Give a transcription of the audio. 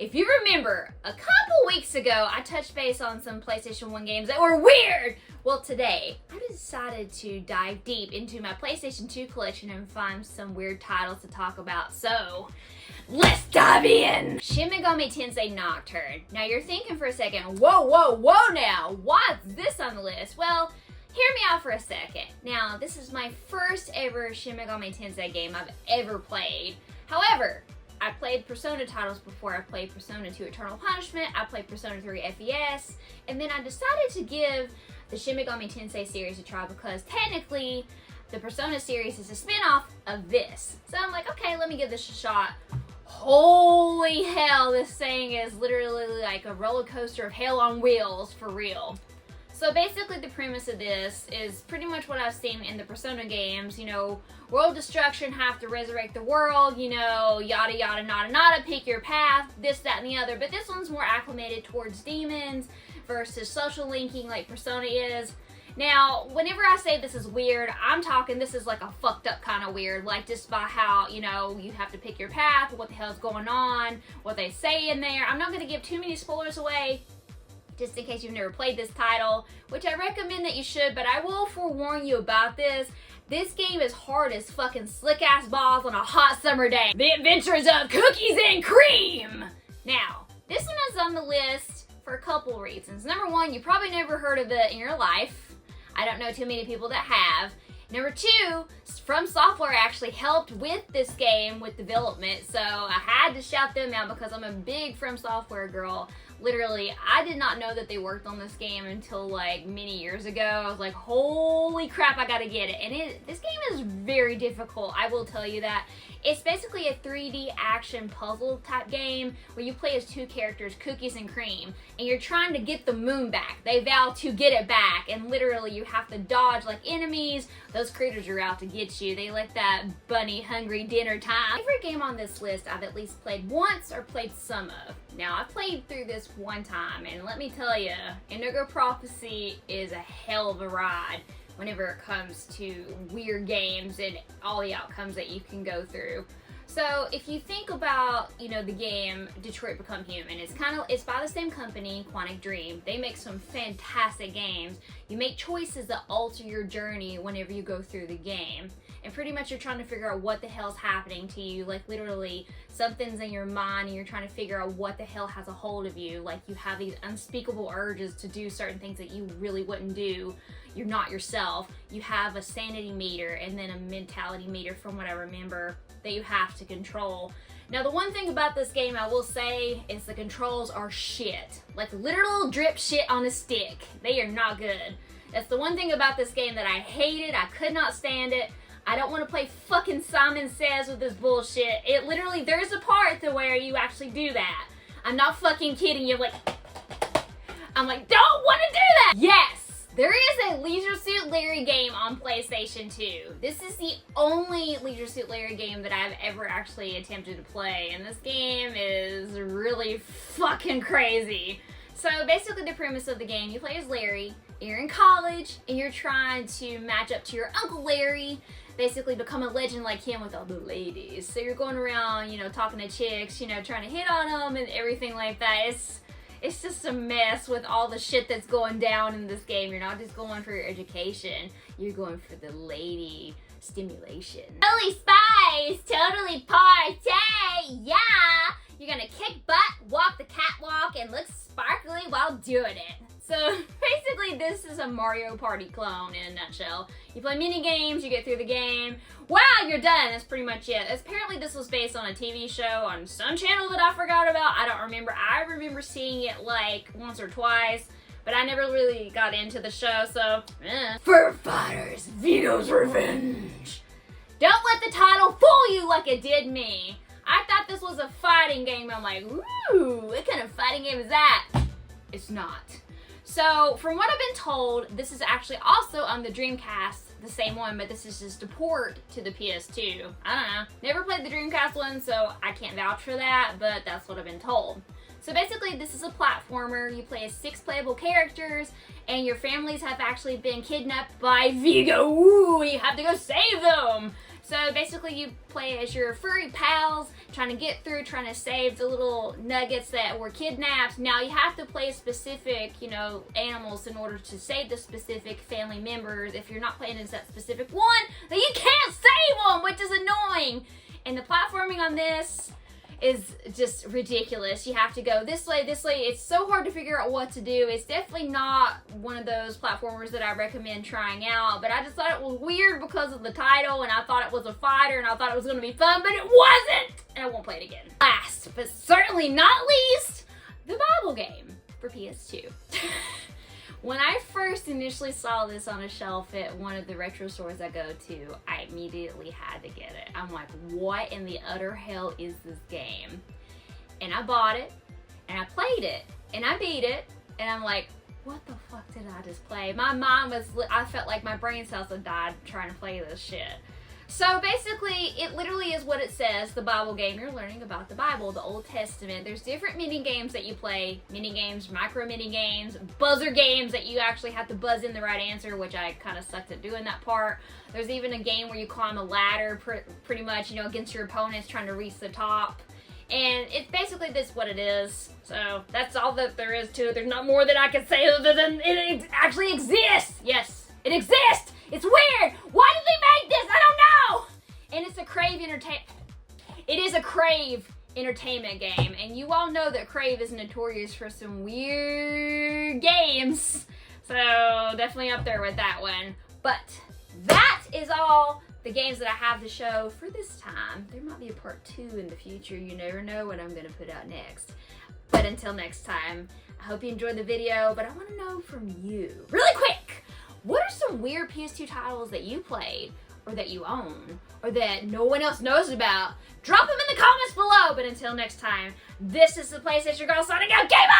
If you remember, a couple weeks ago, I touched base on some PlayStation 1 games that were weird. Well, today, I decided to dive deep into my PlayStation 2 collection and find some weird titles to talk about. So, let's dive in! Shin Megami Tensei Nocturne. Now, you're thinking for a second, whoa now, why is this on the list? Well, hear me out for a second. Now, this is my first ever Shin Megami Tensei game I've ever played. However, I played Persona titles before. I played Persona 2 Eternal Punishment, I played Persona 3 FES, and then I decided to give the Shin Megami Tensei series a try because technically the Persona series is a spin-off of this. So I'm like, okay, let me give this a shot. Holy hell, this thing is literally like a roller coaster of hell on wheels, for real. So basically the premise of this is pretty much what I've seen in the Persona games, you know, world destruction, have to resurrect the world, you know, yada yada nada, pick your path, this, that, and the other. But this one's more acclimated towards demons versus social linking like Persona is. Now, whenever I say this is weird, I'm talking this is like a fucked up kind of weird, like just by how, you know, you have to pick your path, what the hell's going on, what they say in there. I'm not going to give too many spoilers away, just in case you've never played this title, which I recommend that you should, but I will forewarn you about this. This game is hard as fucking slick-ass balls on a hot summer day. The Adventures of Cookies and Cream! Now, this one is on the list for a couple reasons. Number one, you probably never heard of it in your life. I don't know too many people that have. Number two, From Software actually helped with this game with development, so I had to shout them out because I'm a big From Software girl. Literally, I did not know that they worked on this game until like many years ago. I was like, holy crap, I gotta get it. And this game is very difficult, I will tell you that. It's basically a 3D action puzzle type game where you play as two characters, Cookies and Cream, and you're trying to get the moon back. They vow to get it back, and literally you have to dodge like enemies. Those critters are out to get you. They like that bunny hungry dinner time. Every game on this list I've at least played once or played some of. Now, I played through this one time, and let me tell you, Indigo Prophecy is a hell of a ride whenever it comes to weird games and all the outcomes that you can go through. So if you think about, you know, the game Detroit Become Human, it's by the same company, Quantic Dream. They make some fantastic games. You make choices that alter your journey whenever you go through the game. And pretty much you're trying to figure out what the hell's happening to you. Like literally something's in your mind and you're trying to figure out what the hell has a hold of you. Like you have these unspeakable urges to do certain things that you really wouldn't do. You're not yourself. You have a sanity meter and then a mentality meter, from what I remember, that you have to control. Now, the one thing about this game I will say is the controls are shit. Like literal drip shit on a stick. They are not good. That's the one thing about this game that I hated. I could not stand it. I don't want to play fucking Simon Says with this bullshit. It literally, there's a part to where you actually do that. I'm not fucking kidding you. I'm like, don't want to do that! Yes! There is a Leisure Suit Larry game on PlayStation 2. This is the only Leisure Suit Larry game that I've ever actually attempted to play, and this game is really fucking crazy. So basically the premise of the game, you play as Larry, you're in college, and you're trying to match up to your Uncle Larry, basically become a legend like him with all the ladies. So you're going around, you know, talking to chicks, you know, trying to hit on them and everything like that. It's just a mess with all the shit that's going down in this game. You're not just going for your education, you're going for the lady stimulation. Holy Spies! Totally party! Yeah! You're gonna kick butt, walk the catwalk, and look sparkly while doing it. So basically this is a Mario Party clone in a nutshell. You play mini games, you get through the game. Wow, you're done. That's pretty much it. Apparently this was based on a TV show on some channel that I forgot about. I don't remember. I remember seeing it like once or twice, but I never really got into the show, so Fur Fighters, Viggo's Revenge. Don't let the title fool you like it did me. I thought this was a fighting game. I'm like, ooh, what kind of fighting game is that? It's not. So, from what I've been told, this is actually also on the Dreamcast, the same one, but this is just a port to the PS2. I don't know. Never played the Dreamcast one, so I can't vouch for that, but that's what I've been told. So basically, this is a platformer. You play as 6 playable characters, and your families have actually been kidnapped by Viggo. Ooh, you have to go save them. So basically you play as your furry pals, trying to get through, trying to save the little nuggets that were kidnapped. Now you have to play specific, you know, animals in order to save the specific family members. If you're not playing as that specific one, then you can't save them, which is annoying. And the platforming on this is just ridiculous. You have to go this way, this way. It's so hard to figure out what to do. It's definitely not one of those platformers that I recommend trying out, but I just thought it was weird because of the title, and I thought it was a fighter, and I thought it was going to be fun, but it wasn't! And I won't play it again. Last, but certainly not least, the Bible game for PS2. When I first initially saw this on a shelf at one of the retro stores I go to, I immediately had to get it. I'm like, what in the utter hell is this game? And I bought it, and I played it, and I beat it, and I'm like, what the fuck did I just play? My mind was, I felt like my brain cells had died trying to play this shit. So basically, it literally is what it says, the Bible game. You're learning about the Bible, the Old Testament. There's different mini games that you play, mini games, micro mini games, buzzer games that you actually have to buzz in the right answer, which I kind of sucked at doing that part. There's even a game where you climb a ladder pretty much, you know, against your opponents trying to reach the top. And it's basically this what it is. So that's all that there is to it. There's not more that I can say other than it actually exists. Yes, it exists. It's weird. Why did they make this? I don't know. And it's a Crave It is a Crave entertainment game, and you all know that Crave is notorious for some weird games. So definitely up there with that one. But that is all the games that I have to show for this time. There might be a part 2 in the future. You never know what I'm gonna put out next. But until next time, I hope you enjoyed the video, but I wanna know from you, really quick, what are some weird PS2 titles that you played, or that you own, or that no one else knows about? Drop them in the comments below, but until next time, this is the PlayStation Girl signing out. Game on!